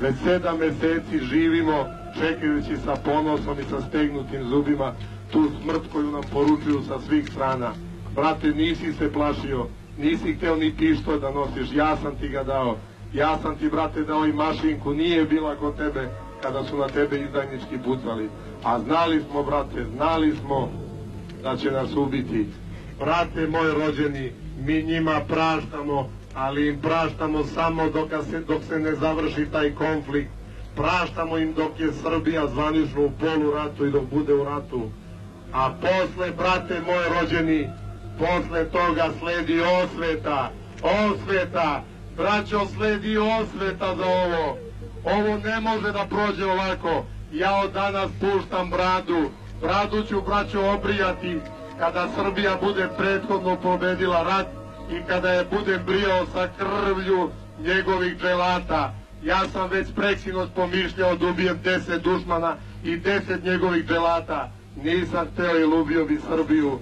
Već 7 meseci živimo čekajući sa ponosom i sa stegnutim zubima tu smrt koju nam poručuju sa svih strana. Brate, nisi se plašio, nisi hteo ni pištolj da nosiš, ja sam ti ga dao. Ja sam ti, brate, dao i mašinku, nije bila kod tebe kada su na tebe izdajnički pucali. A znali smo, brate, znali smo da će nas ubiti. Brate moj rođeni, mi njima praštamo, ali im praštamo samo dok se ne završi taj konflikt. Praštamo im dok je Srbija zvanično u poluratu i dok bude u ratu. A posle, brate moj rođeni, posle toga sledi osveta. Osveta, braćo, sledi osveta za ovo. Ovo ne može da prođe ovako. Ja od danas puštam bradu. Bradu ću, braćo, obrijati kada Srbija bude prethodno pobedila rat i kada je bude brijao sa krvlju njegovih dželata. Ja sam već preksinoć pomišljao da ubijem 10 dušmana i 10 njegovih dželata. Nisam hteo i ljubio bi Srbiju.